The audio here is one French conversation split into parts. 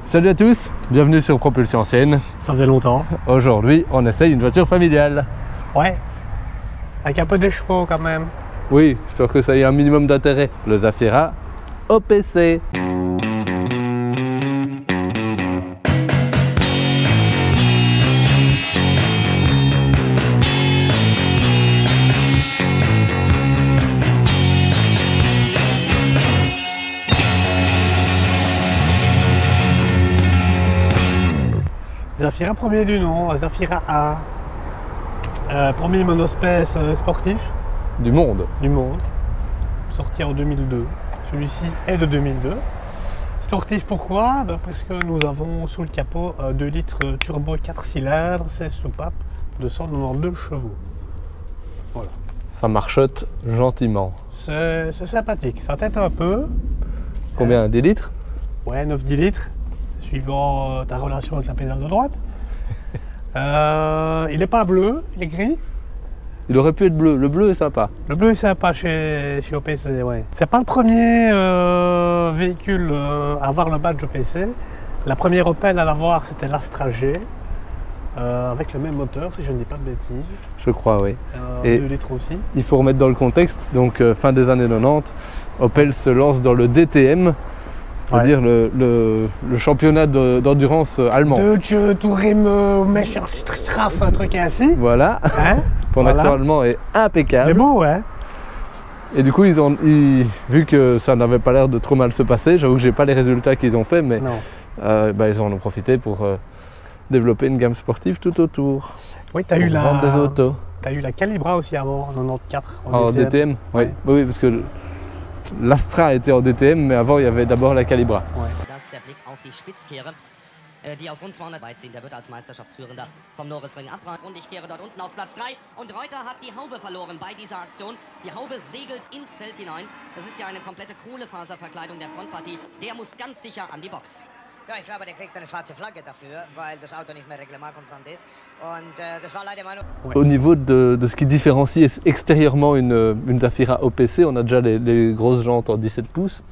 Salut à tous, bienvenue sur Propulsion Ancienne. Ça faisait longtemps. Aujourd'hui, on essaye une voiture familiale. Ouais, avec un peu de chevaux quand même. Oui, histoire que ça ait un minimum d'intérêt. Le Zafira OPC. Zafira premier du nom, Zafira A. Premier monospace sportif Du monde. du monde, sorti en 2002. Celui-ci est de 2002. Sportif pourquoi? Parce que nous avons sous le capot 2 litres turbo 4 cylindres, 16 soupapes, 292 chevaux. Voilà. Ça marchote gentiment. C'est sympathique, ça tête un peu. Combien? 10 litres? Ouais, 9-10 litres, suivant ta relation avec la pédale de droite. Il n'est pas bleu, il est gris. Il aurait pu être bleu. Le bleu est sympa. Le bleu est sympa chez OPC, ouais. C'est pas le premier véhicule à avoir le badge OPC. La première Opel à l'avoir, c'était l'Astra G, avec le même moteur, si je ne dis pas de bêtises. Je crois, oui. Et 2 litres aussi. il faut remettre dans le contexte, donc fin des années 90, Opel se lance dans le DTM, c'est-à-dire le championnat d'endurance allemand. Deutsche Tourismusmeisterschaft, un truc ainsi. Voilà, Hein? ton Voilà. accent allemand est impeccable. Mais bon, ouais. Et du coup, vu que ça n'avait pas l'air de trop mal se passer, j'avoue que j'ai pas les résultats qu'ils ont fait, mais Non. ils en ont profité pour développer une gamme sportive tout autour. Oui, tu as eu Pour vendre des autos. T'as eu la Calibra aussi avant, en 94. En DTM, oui. Ouais. Oui, parce que l'Astra était en DTM, mais avant il y avait d'abord la Calibra. Ouais. Das ist der Blick auf die Spitzkehre, die aus rund 200 weit ziehen. Der wird als Meisterschaftsführender vom Norrisring abprallen. Und ich kehre dort unten auf Platz 3. Und Reuter hat die Haube verloren bei dieser Aktion. Die Haube segelt ins Feld hinein. Das ist ja eine komplette Kohlefaserverkleidung der Frontpartie. Der muss ganz sicher an die Box. Ja, ich glaube, der kriegt eine schwarze Flagge dafür, weil das Auto nicht mehr reglementkonform ist. Und das war leider meine... Au niveau de ce qui différencie extérieurement une Zafira OPC, on a déjà les grosses jantes en 17 pouces.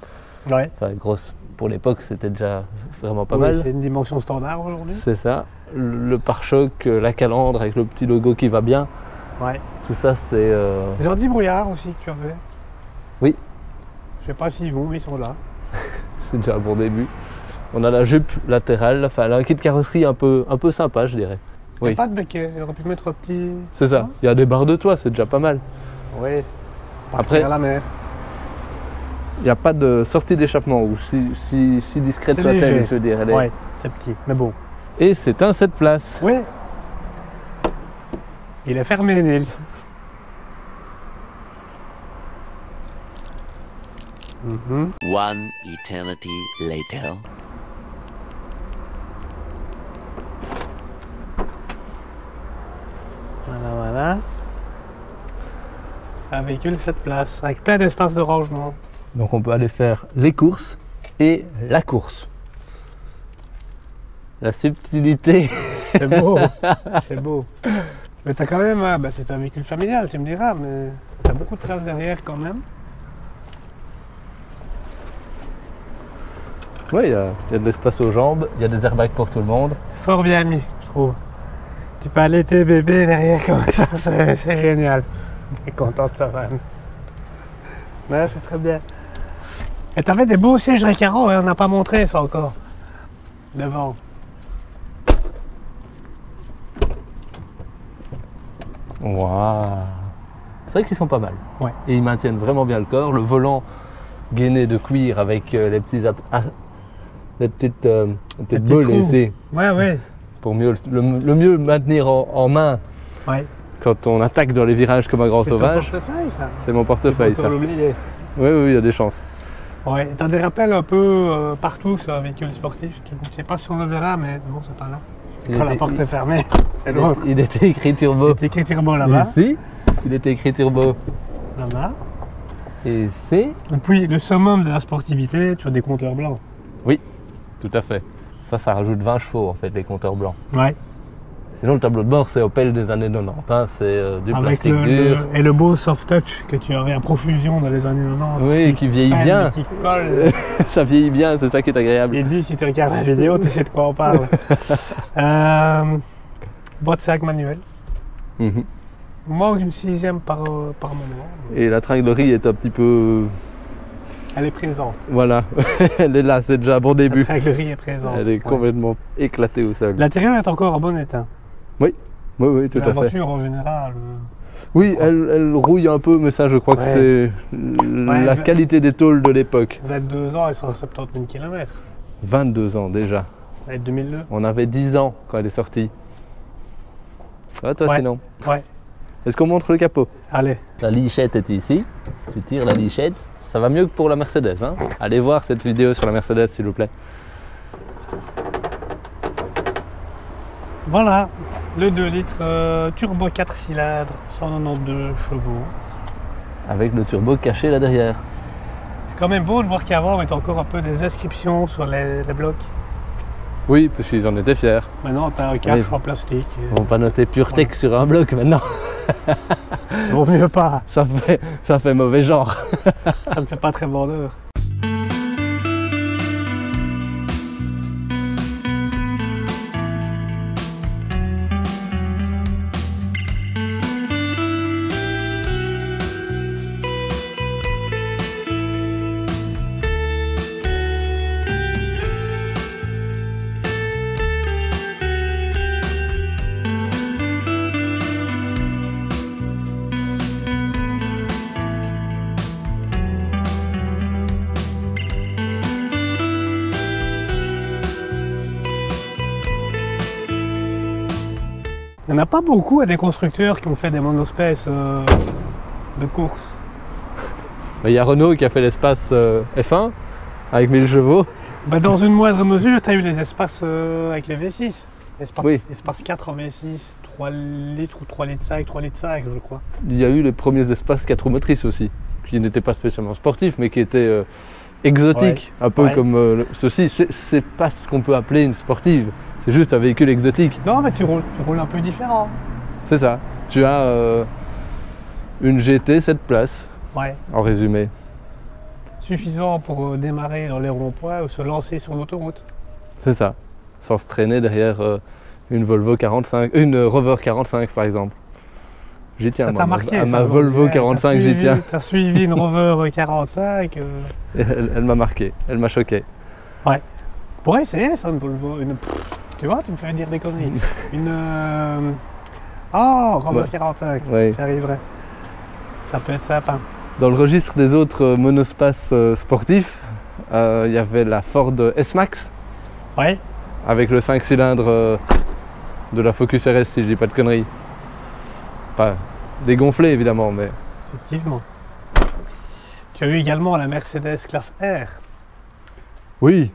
Ouais. Enfin, grosses pour l'époque, c'était déjà vraiment pas Oui, mal. c'est une dimension standard aujourd'hui. C'est ça. Le pare-choc, la calandre avec le petit logo qui va bien. Ouais. Tout ça, c'est... Les anti-brouillard aussi que tu avais. Oui. Je sais pas s'ils vont, mais ils sont là. C'est déjà un bon début. On a la jupe latérale, enfin elle a un kit de carrosserie un peu sympa, je dirais. Il n'y Oui. a pas de becquet, il aurait pu mettre un petit... C'est ça. Il y a des barres de toit, c'est déjà pas mal. Oui. Après- à la mer. Il n'y a pas de sortie d'échappement, ou si discrète C'est soit-elle, léger. je veux dire. Elle est- Ouais, c'est petit, mais bon. Et c'est un 7 places. Oui. Il est fermé, Nils. Mhm. One eternity later. Voilà. Un véhicule 7 places, avec plein d'espace de rangement. Donc on peut aller faire les courses et la course. La subtilité. C'est beau, c'est beau. Mais t'as quand même, c'est un véhicule familial, tu me diras, mais t'as beaucoup de place derrière quand même. Oui, il y a de l'espace aux jambes, il y a des airbags pour tout le monde. Fort bien mis, je trouve. Tu peux allaiter bébé derrière comme ça, c'est génial. T'es content de ça, man. Ouais, c'est très bien. Et t'avais des beaux sièges Recaro, hein, on n'a pas montré ça encore. Devant. Waouh. C'est vrai qu'ils sont pas mal. Ouais. Et ils maintiennent vraiment bien le corps. Le volant gainé de cuir avec les petites boules trous. laissées Ouais, ouais. pour mieux, le mieux maintenir en main Ouais. quand on attaque dans les virages comme un grand C'est ton sauvage. portefeuille, ça. C'est mon portefeuille, Faut ça. pas l'oublier. Oui, oui, il y a des chances. Ouais, t'as des rappels un peu partout sur un véhicule sportif. Je sais pas si on le verra, mais non, c'est pas là. Il Quand la était- porte est fermée. C'est il, l'autre. il était écrit turbo. C'est écrit turbo là-bas. Ici, il était écrit turbo. Là-bas. Et ici, Et puis le summum de la sportivité, tu as des compteurs blancs. oui, tout à fait. Ça rajoute 20 chevaux en fait, les compteurs blancs. Ouais. Sinon, le tableau de bord, c'est Opel des années 90. Hein, c'est du Avec plastique dur. et le beau soft touch que tu avais à profusion dans les années 90. Oui, qui vieillit pèle, bien. Qui colle. Ça vieillit bien, c'est ça qui est agréable. Il dit, si tu regardes la vidéo, tu sais de quoi on parle. Boîte sac manuel. Mhm. Manque d'une 6e par moment. Et la tringlerie est un petit peu... Elle est présente. Voilà, elle est là, c'est déjà un bon La début. tringlerie est présente. Elle est Ouais. complètement éclatée au sol. L'intérieur est encore en bon état. Oui, tout La à fait. voiture en général. Oui, elle rouille un peu, mais ça, je crois que Ouais. c'est la qualité des tôles de l'époque. 22 ans et 170 000 km. 22 ans déjà. Ça va être 2002. On avait 10 ans quand elle est sortie. Ah, toi, Ouais. sinon. Ouais. Est-ce qu'on montre le capot? Allez. La lichette est ici. Tu tires la lichette. Ça va mieux que pour la Mercedes. Hein. Allez voir cette vidéo sur la Mercedes, s'il vous plaît. Voilà. Le 2 litres turbo 4 cylindres, 192 chevaux. Avec le turbo caché là derrière. C'est quand même beau de voir qu'avant on mettait encore un peu des inscriptions sur les blocs. Oui, parce qu'ils en étaient fiers. Maintenant, tu as un cache Oui. en plastique. Ils vont pas noter PureTech sur un bloc maintenant. Vaut mieux pas. Ça fait mauvais genre. Ça me fait pas très vendeur. Il n'y en a pas beaucoup à des constructeurs qui ont fait des monospaces de course. Il y a Renault qui a fait l'espace F1 avec 1000 chevaux. Bah, dans une moindre mesure, tu as eu les espaces avec les V6. Oui. Espace 4 en V6, 3 litres ou 3 litres 5, 3 litres 5 je crois. Il y a eu les premiers espaces 4 roues motrices aussi, qui n'étaient pas spécialement sportifs, mais qui étaient exotiques, un peu Ouais. comme ceci. C'est pas ce qu'on peut appeler une sportive, c'est juste un véhicule exotique. Non mais tu roules un peu différent. C'est ça. Tu as une GT 7 places, Ouais. en résumé. Suffisant pour démarrer dans les ronds-points ou se lancer sur l'autoroute. C'est ça. Sans se traîner derrière une Volvo 45, une Rover 45 par exemple. J'y tiens, Ça moi, t'a marqué. à ça, ma donc, Volvo ouais, 45, j'y tiens. Tu as suivi une Rover 45. Elle m'a marqué, elle m'a choqué. Pourrait essayer ça, une Volvo. Tu vois, tu me fais dire des conneries. Une. Oh, Rover Ouais. 45. Ouais. J'arriverai. Ça peut être sympa. Dans le registre des autres monospaces sportifs, il y avait la Ford S-Max Ouais. avec le 5 cylindres de la Focus RS, si je dis pas de conneries. Enfin, dégonflé évidemment, mais Effectivement. Tu as eu également la Mercedes classe R. oui,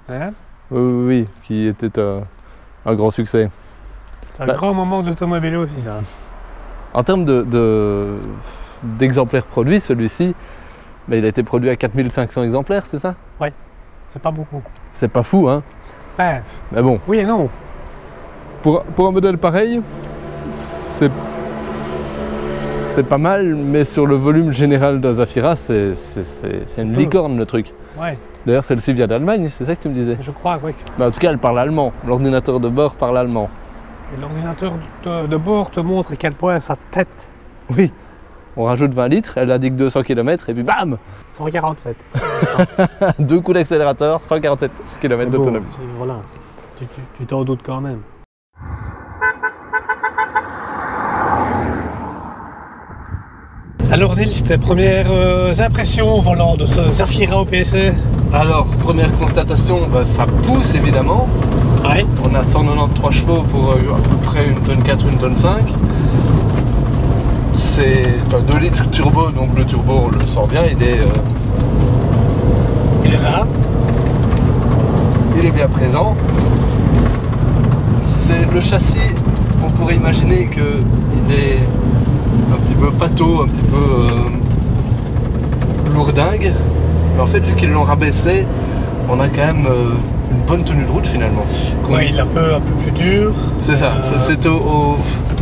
Hein? oui, qui était un grand succès. C'est un Bah. grand moment d'automobile aussi, ça. En termes d'exemplaires produits, celui-ci, bah, il a été produit à 4500 exemplaires, c'est ça? C'est pas beaucoup. C'est pas fou, hein? Ouais. Mais bon, Oui et non. pour un modèle pareil, c'est pas mal, mais sur le volume général d'un Zafira, c'est une peu. licorne le truc. Ouais. D'ailleurs, celle-ci vient d'Allemagne, c'est ça que tu me disais? Je crois, ouais. Mais en tout cas, elle parle allemand. L'ordinateur de bord parle allemand. Et l'ordinateur de bord te montre à quel point sa tête. Oui. On rajoute 20 litres, elle indique 200 km et puis bam 147. 2 coups d'accélérateur, 147 km Bon, d'autonomie. voilà. Tu t'en doutes quand même. Alors Nils, tes premières impressions au volant de ce Zafira OPC? Alors, première constatation, bah, ça pousse évidemment. Ouais. On a 193 chevaux pour à peu près une tonne 4, une tonne 5. C'est un 2 litres turbo, donc le turbo on le sent bien, il est là. il est bien présent. C'est le châssis, on pourrait imaginer qu'il est un petit peu pâteau, un petit peu lourdingue. Mais en fait, vu qu'ils l'ont rabaissé, on a quand même une bonne tenue de route finalement. Ouais, il est un peu plus dur. C'est ça, c'est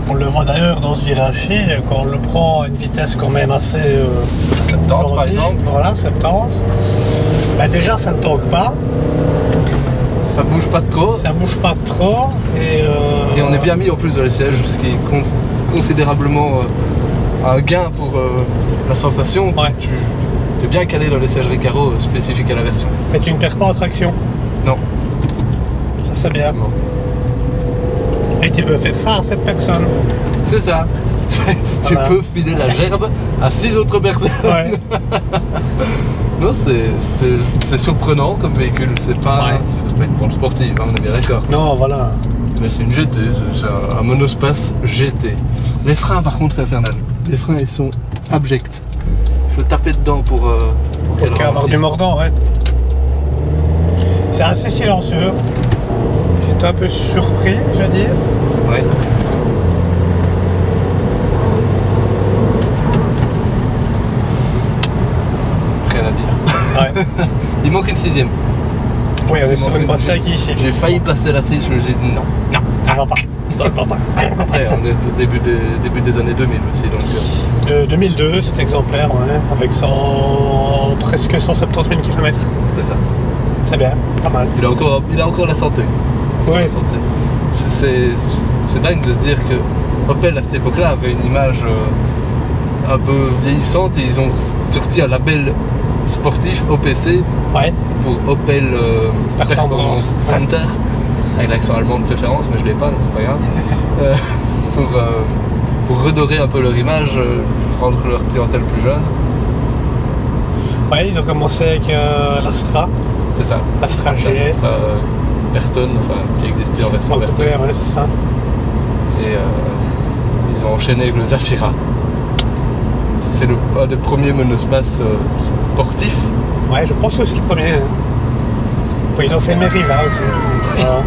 On le voit d'ailleurs dans ce virage-ci, quand on le prend à une vitesse quand même assez... 70 par grandie, exemple. Voilà, 70. Ben déjà, ça ne tangue pas. Ça bouge pas trop. Ça bouge pas trop. Et on est bien mis en plus dans les sièges, ce qui est considérablement un gain pour la sensation. Ouais. Tu es bien calé dans les sièges Recaro spécifiques à la version. Mais tu ne perds pas en traction. Non. Ça, c'est bien. Non. Et tu peux faire ça à 7 personnes. C'est ça. Tu Voilà. peux filer la gerbe à 6 autres personnes. Ouais. Non, c'est surprenant comme véhicule. C'est pas une forme sportive, hein, on est bien d'accord. Non, voilà. Mais c'est une GT, c'est un monospace GT. Les freins, par contre, c'est infernal. Les freins, ils sont abjects. Il faut taper dedans pour qu'elle Pour avoir ralentisse. du mordant, ouais. C'est assez silencieux. J'étais un peu surpris, je veux dire. Ouais. Rien à dire. Ouais. Il manque une 6ème. Oui, on est sur une boîte sac ici. J'ai failli passer la 6, je me suis dit non. Non, ça va pas. Ça va pas. Après, on est au début des années 2000 aussi. Donc, De 2002, cet exemplaire, ouais, avec presque 170 000 km. c'est ça. C'est bien, pas mal. Il a encore la santé. Oui. La santé. C'est dingue de se dire que Opel à cette époque-là avait une image un peu vieillissante et ils ont sorti un label sportif OPC Ouais. pour Opel Performance. Performance Center, avec l'accent allemand de préférence, mais je l'ai pas, donc c'est pas grave. Pour redorer un peu leur image, rendre leur clientèle plus jeune. Ouais, ils ont commencé avec l'Astra. C'est ça. L'Astra G. L'Astra Berton, enfin qui existait en version Berton. Ouais, c'est ça. Et ils ont enchaîné avec le Zafira. C'est un des premiers monospaces sportifs. Ouais, je pense que c'est le premier. Hein. Bon, ils ont fait Meriva aussi. Voilà.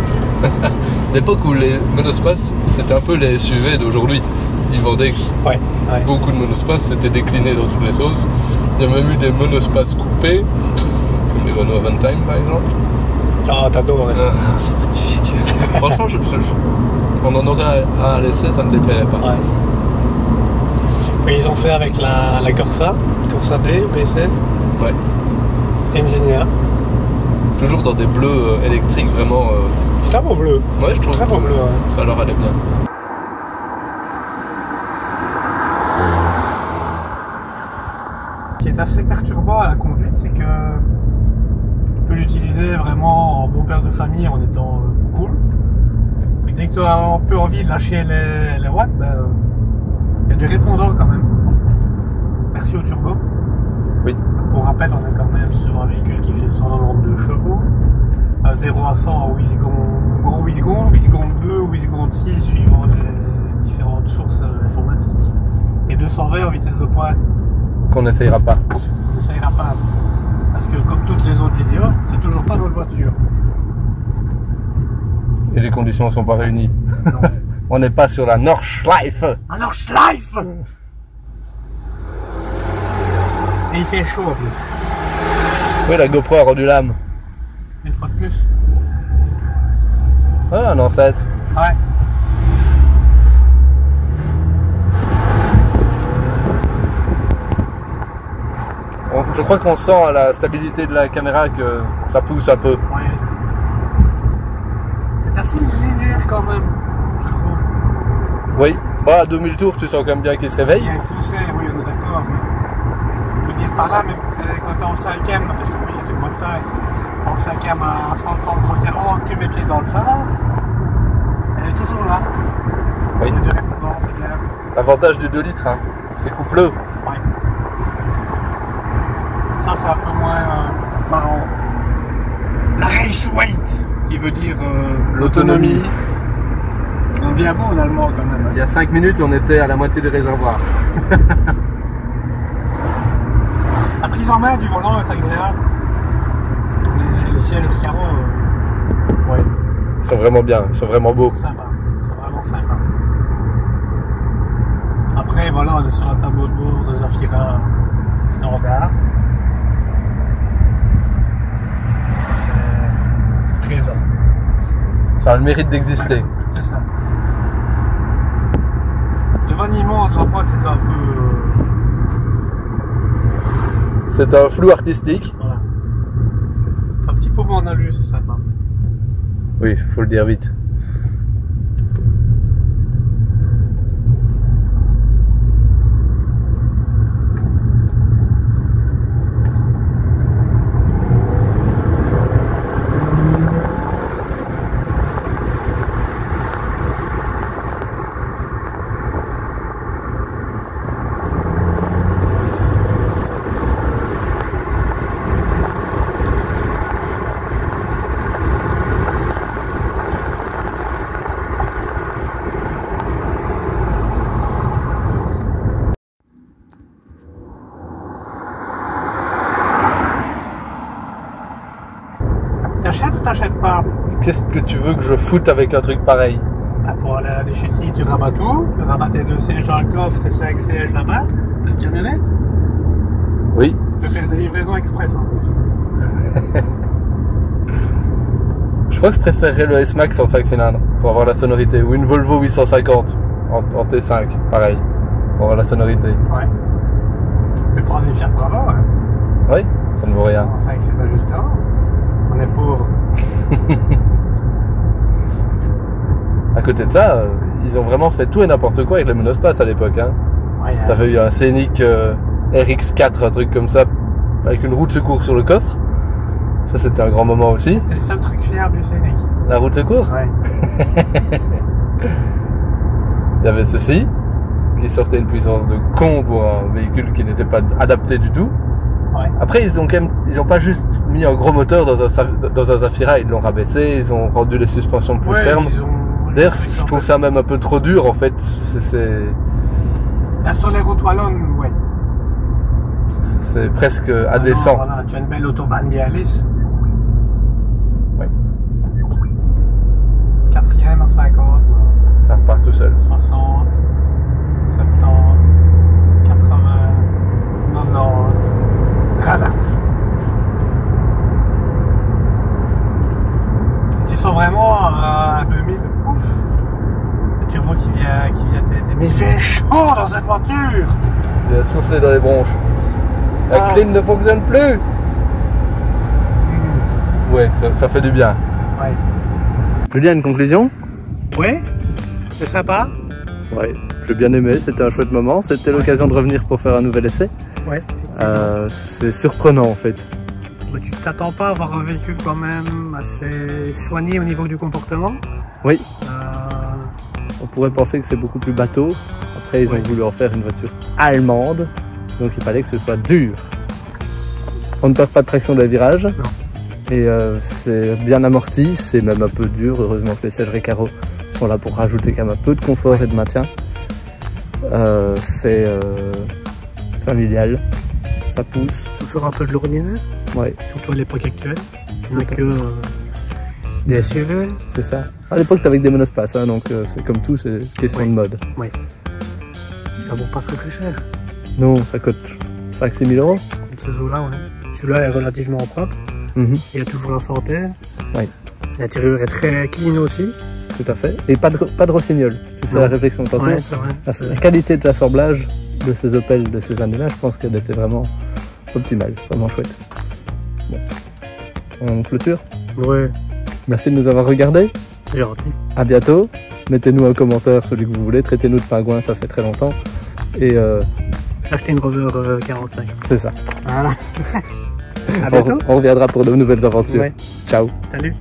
L'époque où les monospaces, c'était un peu les SUV d'aujourd'hui. Ils vendaient Ouais, ouais. beaucoup de monospaces, c'était décliné dans toutes les sauces. Il y a même eu des monospaces coupés, comme les Renault Avantime par exemple. Ah, t'adores ça. C'est magnifique. Franchement, on en aurait à laisser, ça me déplairait pas. Ouais. Puis ils ont fait avec la Corsa D, PC, Ouais. Insignia. Toujours dans des bleus électriques vraiment. C'est un beau bleu. Ouais, je trouve Très beau que bleu, ouais. ça leur allait bien. Ce qui est assez perturbant à la conduite, c'est que tu peux l'utiliser vraiment en bon père de famille en étant cool. Et dès que tu as un peu envie de lâcher les watts, il y a du répondant quand même. Merci au turbo. Oui. Pour rappel, on est quand même sur un véhicule qui fait 192 chevaux. À 0 à 100 en 8 secondes, gros 8 secondes, 8 secondes 2 ou 8 secondes 6 suivant les différentes sources informatiques. Et 220 en vitesse de pointe. Qu'on n'essayera pas. On n'essayera pas. Parce que comme toutes les autres vidéos, c'est toujours pas notre voiture. Et les conditions ne sont pas réunies. Non. On n'est pas sur la Nordschleife. Alors Schleife. Et il fait chaud en plus. Oui, la GoPro a rendu l'âme. Une fois de plus. Ouais, un ancêtre. Ouais. Je crois qu'on sent à la stabilité de la caméra que ça pousse un peu. Ouais. C'est assez linéaire quand même, je trouve. Oui. Bah, à 2000 tours, tu sens quand même bien qu'il se Il réveille. y a une poussée, oui, on est d'accord. Mais je veux dire par là, même quand t'es en 5ème, parce que oui, c'est une boîte 5, en 5ème à 130, 140, tu mets pied dans le phare, elle est toujours là. Oui. Il y a du répondant, c'est bien. L'avantage du 2 litres, hein, c'est coupleux. Ouais. Ça, c'est un peu moins marrant. La Reichweite, qui veut dire L'autonomie. On vient bon en allemand quand même. Il y a 5 minutes, on était à la moitié du réservoir. La prise en main du volant est agréable. Les sièges de carreau, ouais, Ils sont vraiment bien, ils sont vraiment beaux. sympa. C'est vraiment sympa. Après, voilà, on est sur un tableau de bord de Zafira standard. C'est Ça a le mérite d'exister. C'est ça. Le maniement de la boîte est un peu... C'est un flou artistique. Voilà. Un petit peu moins en alu, c'est sympa. Oui, faut le dire vite. T'achètes ou t'achètes pas? Qu'est-ce que tu veux que je foute avec un truc pareil? Bah, pour aller à la déchetterie, tu rabats tout. Tu rabats tes 2 sièges dans le coffre, tes 5 sièges là-bas. T'as une camionnette. Oui. Tu peux faire des livraisons express en plus. Je crois que je préférerais le S-Max en 5 cylindres pour avoir la sonorité. Ou une Volvo 850 en T5, pareil, pour avoir la sonorité. Ouais. Tu peux prendre une Fiat Bravo, hein. Oui, ça ne vaut rien. En 5, c'est pas juste avant. On est pauvres. À côté de ça, ils ont vraiment fait tout et n'importe quoi avec le monospace à l'époque. Hein. Ouais, T'avais eu un Scénic RX4, un truc comme ça, avec une roue de secours sur le coffre. Ça, c'était un grand moment aussi. c'est le seul truc fiable du Scénic. La roue de secours. Ouais. Il y avait ceci, qui sortait une puissance de con pour un véhicule qui n'était pas adapté du tout. Ouais. Après, ils ont pas juste mis un gros moteur dans un Zafira, ils l'ont rabaissé, ils ont rendu les suspensions plus fermes. D'ailleurs, je trouve ça même un peu trop dur en fait. La sur les routes wallonnes, ouais. C'est presque indécent. Voilà, tu as une belle autobahn bien lisse. Ouais. 4e à 50. Voilà. Ça repart tout seul. 60, 70, 80, 90. Radar. Tu sens vraiment à 2000, ouf, le turbo qui vient t'aider. Mais il fait chaud dans cette voiture. Il a soufflé dans les bronches. La clim ne fonctionne plus. Ouais, ça fait du bien. Ouais. Julien, une conclusion? Ouais, c'est sympa. Ouais, j'ai bien aimé, c'était un chouette moment. C'était l'occasion de revenir pour faire un nouvel essai. Ouais. C'est surprenant en fait. Mais tu t'attends pas à avoir un véhicule quand même assez soigné au niveau du comportement. Oui. On pourrait penser que c'est beaucoup plus bateau. Après, ils ont voulu en faire une voiture allemande. Donc il fallait que ce soit dur. On ne perd pas de traction de la virage. Non. Et c'est bien amorti, c'est même un peu dur. Heureusement que les sièges Recaro sont là pour rajouter quand même un peu de confort et de maintien. C'est familial, ça pousse. Tu sors un peu de l'ordinaire, Ouais, surtout à l'époque actuelle. Il n'y a que des SUV. c'est ça. À l'époque, t'avais que des monospaces, hein, donc c'est comme tout, c'est question de mode. Oui. Ça vaut pas très cher. Non, ça coûte 5-6 000 euros. Ce jour-là, ouais. Celui-là est relativement propre. Il a toujours la santé. Oui. L'intérieur est très clean aussi. Tout à fait. Et pas de rossignol. Tu fais la réflexion tantôt. Ouais, c'est vrai. La qualité de l'assemblage de ces Opel de ces années-là, je pense qu'elle était vraiment optimale, vraiment chouette. Bon. On clôture. Ouais. Merci de nous avoir regardés. Gentil. À bientôt. Mettez-nous un commentaire, celui que vous voulez. Traitez-nous de pingouins, ça fait très longtemps. Et Acheter une Rover 45. c'est ça. Voilà. À bientôt. On reviendra pour de nouvelles aventures. Ouais. Ciao. Salut.